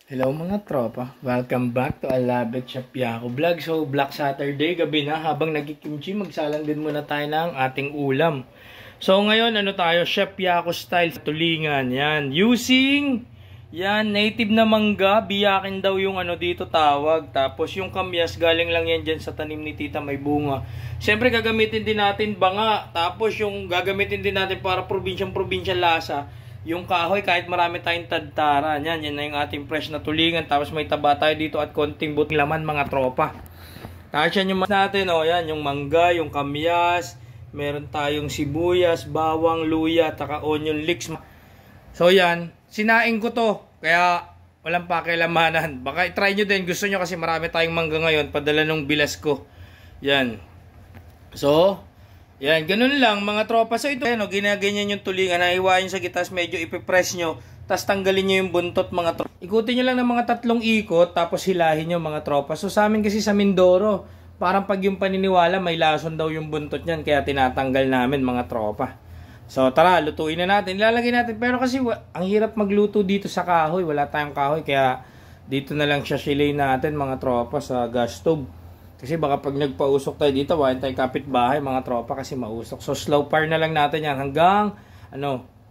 Hello mga tropa, welcome back to Alabek Chef Yaco Vlog. So Black Saturday, gabi na, habang nagkikimchi, magsalang din muna tayo ng ating ulam. So ngayon ano tayo, Chef Yaco style tulingan. Yan, using native na mangga, biyakin daw yung dito tawag. Tapos yung kamyas galing lang yan dyan sa tanim ni Tita May Bunga. Siyempre gagamitin din natin banga. Tapos yung gagamitin din natin para probinsyang lasa, yung kahoy, kahit marami tayong tadtara. Yan na yung ating fresh na tulingan. Tapos may taba tayo dito at konting buting laman mga tropa. Tapos yan yung natin, yan yung mangga, yung kamyas. Meron tayong sibuyas, bawang, luya, taka onion leeks. So yan, sinaing ko to. Kaya walang pakilamanan. Baka i-try nyo din. Gusto nyo kasi marami tayong mangga ngayon. Padala nung bilas ko. Yan. So, yan, ganun lang mga tropa. So ito, ginaganyan yung tulingan, nahiwain sa gitas, medyo ipipress nyo, tapos tanggalin nyo yung buntot mga tropa. Ikutin nyo lang ng mga 3 ikot, tapos hilahin nyo mga tropa. So sa amin kasi sa Mindoro, parang pag yung paniniwala, may lason daw yung buntot nyan, kaya tinatanggal namin mga tropa. So tara, lutuin na natin, ilalagay natin. Pero kasi ang hirap magluto dito sa kahoy, wala tayong kahoy, kaya dito na lang siya silay natin mga tropa sa gas stove. Kasi baka pag nagpausok tayo dito, wahin tayong kapitbahay mga tropa kasi mausok. So slow fire na lang natin yan hanggang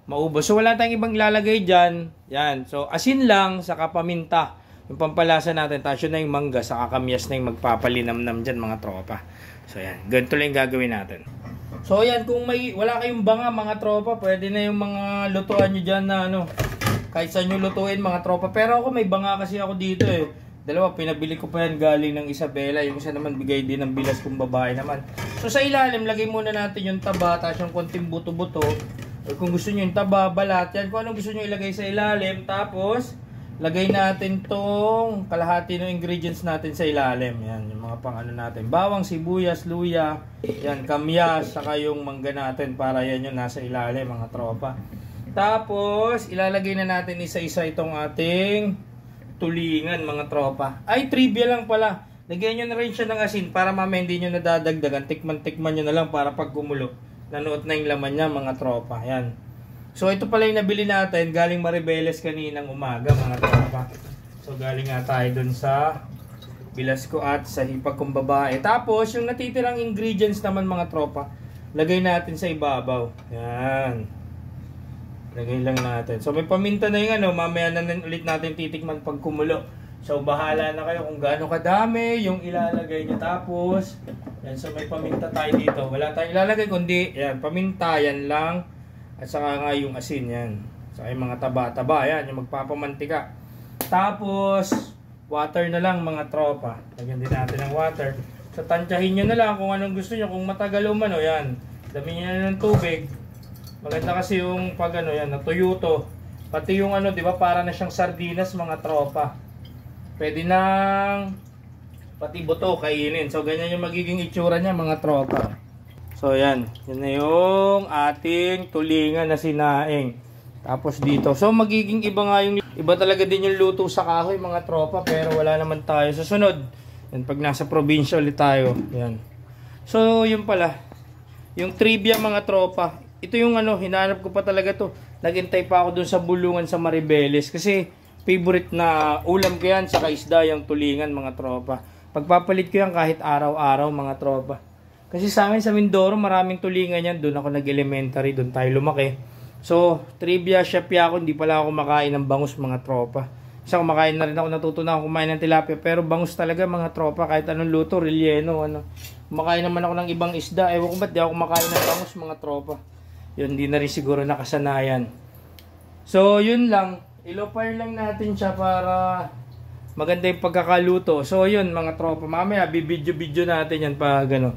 maubos. So wala tayong ibang ilalagay dyan. Yan. So asin lang, saka paminta. Yung pampalasa natin. Tapos yun na yung mangga, saka kamyas na yung magpapalinamnam dyan mga tropa. So yan. Ganito lang yung gagawin natin. So yan, kung wala kayong banga mga tropa, pwede na yung mga lutuan nyo dyan na kahit saan nyo lutuin mga tropa. Pero ako may banga kasi ako dito Dalawa, pinabili ko pa yan galing ng Isabela. Yung isa naman bigay din ng bilas kong babae naman. So sa ilalim, lagay muna natin yung taba, tapos yung konting buto-buto. O kung gusto nyo yung taba, balat yan. Kung anong gusto nyo ilagay sa ilalim. Tapos, lagay natin tong kalahati ng ingredients natin sa ilalim. Yan, yung mga pang natin. Bawang, sibuyas, luya. Yan, kamyas, saka yung mangga natin para yan yung nasa ilalim mga tropa. Tapos, ilalagay na natin isa-isa itong ating tulingan mga tropa. Ay, trivia lang pala. Lagyan nyo na rin siya ng asin para mamaya hindi nyo nadadagdagan. Tikman nyo na lang para pag gumulo, nanuot na yung laman niya mga tropa. Yan. So, ito pala yung nabili natin. Galing Maribeles kaninang umaga mga tropa. So, galing nga tayo dun sa bilas ko at sa hipag kong babae. Tapos, yung natitirang ingredients naman mga tropa, lagay natin sa ibabaw. Yan. Lagay lang natin. So may paminta na yung mamaya na ulit natin titikman pag kumulo. So bahala na kayo kung gaano kadami yung ilalagay niyo. Tapos, yan, so may paminta tayo dito. Wala tayong ilalagay kundi, yan, paminta, yan lang. At saka nga yung asin, yan. Saka yung mga taba-taba, yan, yung magpapamantika. Tapos, water na lang mga tropa. Lagyan din natin ng water. So tansyahin nyo na lang kung anong gusto nyo. Kung matagal umano, yan. Dami nyo na ng tubig. Maganda kasi yung pag natuyo to. Pati yung di ba, para na siyang sardinas mga tropa. Pwede nang pati buto kainin. So ganyan yung magiging itsura niya mga tropa. So yan, yan na yung ating tulingan na sinaing. Tapos dito. So magiging iba nga yung iba talaga din yung luto sa kahoy mga tropa, pero wala naman tayo sa sunod. Yan, pag nasa probinsya ulit tayo. Yan. So yun pala. Yung trivia mga tropa. Ito yung hinanap ko pa talaga to. Naghintay pa ako dun sa bulungan sa Maribeles. Kasi favorite na ulam ko yan sa isda yung tulingan mga tropa. Pagpapalit ko yan kahit araw-araw mga tropa. Kasi sa amin sa Mindoro maraming tulingan yan. Doon ako nag-elementary, doon tayo lumaki. So, trivia, Chef Yaco, hindi pala ako kumakain ng bangus mga tropa. Isa kumakain na rin ako, natutunan ako kumain ng tilapia. Pero bangus talaga mga tropa, kahit anong luto, relleno, Kumakain naman ako ng ibang isda. Ewan ko ba't di ako kumakain ng bangus mga tropa. Yun, di na rin siguro nakasanayan. So, yun lang. Ilo-fire lang natin siya para maganda yung pagkakaluto. So, yun mga tropa. Mamaya, bibidyo-bidyo natin yan pa gano'n.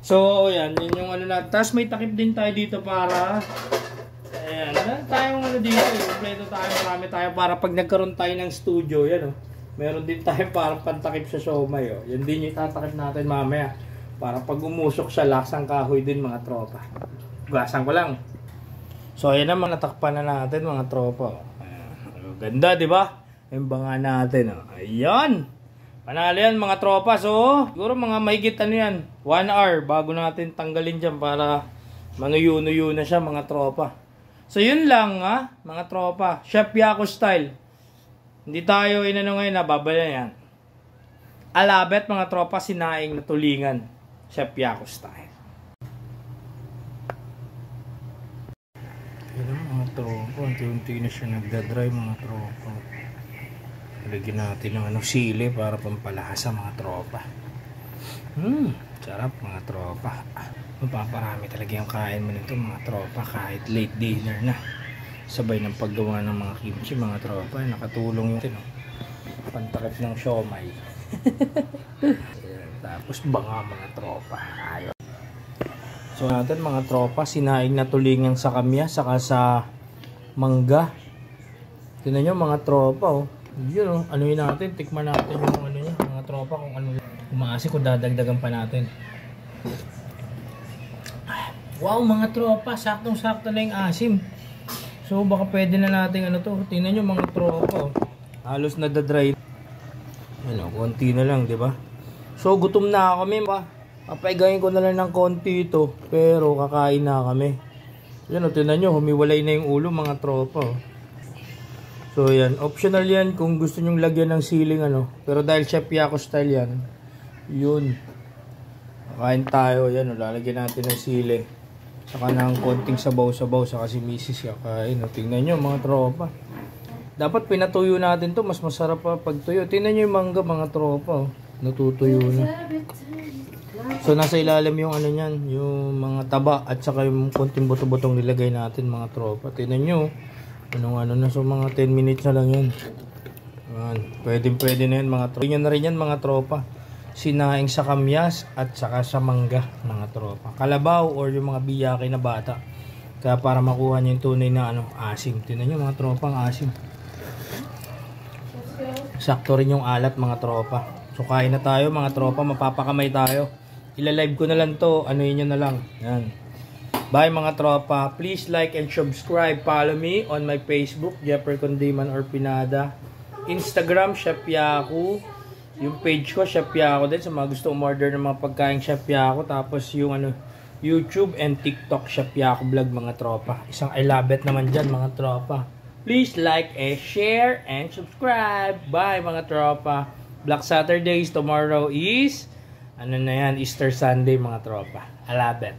So, yan. Yun yung natin. Tapos may takip din tayo dito para ayan. Tayong dito. Kompleto tayo. Marami tayo para pag nagkaroon tayo ng studio. Yan meron din tayo para pantakip sa siomay. Yan din yung tatakip natin mamaya. Para pag umusok siya, lasang kahoy din mga tropa. Gasan ko lang. So ayan naman, natakpan na natin mga tropa. Ganda, di ba? Yung banga natin. Ayan. Panalo yan mga tropa. So siguro mga mahigit yan, 1 hour bago natin tanggalin dyan para manuyo-nuyo na siya mga tropa. So yun lang mga tropa. Chef Yaco style. Hindi tayo inano ngayon, nababala yan. Alabet mga tropa, sinaing na tulingan. Chef Yaku style. Yan mga tropa, unti-unti na siya nagdadry mga tropa. Lagyan natin ng sili para pampalasa mga tropa. Sarap mga tropa. Mapaparami talaga yung kain mo nito mga tropa kahit late dinner na. Sabay ng paggawa ng mga kimchi mga tropa. Nakatulong yung pantakip ng siomay. Tapos banga mga tropa. Ayun. So natin mga tropa, sinaing na tulingan sa kamya saka sa mangga. Tingnan nyo mga tropa oh. Yun oh, anuin natin, tikman natin yung ano niya, mga tropa kung ano. Umaasi kung dadagdagan pa natin. Wow mga tropa, saktong-sakto na yung asim. So baka pwede na natin ano to. Tingnan nyo mga tropa oh. Halos nadadry. Ano, konti na lang, di ba? So, gutom na kami, ba? Papaigayin ko na lang ng konti ito, pero kakain na kami. Yan, o, tinan nyo, humiwalay na yung ulo, mga tropa, oh. So, yan. Optional yan kung gusto nyong lagyan ng siling, ano. Pero dahil Chef Yaku style yan, yun. Kakain tayo, yan, o, lalagyan natin ng sili. Saka ng konting sabaw-sabaw, saka si Mrs. kakain, o. Tingnan nyo, mga tropa. Dapat pinatuyo natin to, mas masarap pa pag tuyo. Tingnan nyo yung mangga mga tropa, oh. Natutuyo na. So nasa ilalim yung ano niyan, yung mga taba at saka yung konting buto-butong nilagay natin mga tropa. Tingnan nyo, ano na, so mga 10 minutes na lang yan. Pwede na yan mga tropa. Tingnan na rin yan mga tropa. Sinaing sa kamyas at saka sa mangga mga tropa. Kalabaw or yung mga biyaki na bata. Kaya para makuha nyo yung tunay na asim. Tingnan nyo mga tropa ang asim. Sakto rin yung alat mga tropa. So kain na tayo mga tropa, mapapakamay tayo. Ila-live ko na lang to, anuin nyo na lang. Yan. Bye mga tropa. Please like and subscribe. Follow me on my Facebook, Jeffer Condiman or Pinada. Instagram, Chef Yaku. Yung page ko, Chef Yaku din. Sa mga gusto umorder ng mga pagkain Chef Yaku. Tapos yung YouTube and TikTok, Chef Yaku Vlog mga tropa. Isang I love it naman dyan mga tropa. Please like and share and subscribe. Bye mga tropa. Black Saturdays, tomorrow is ano na yan, Easter Sunday mga tropa. I love it.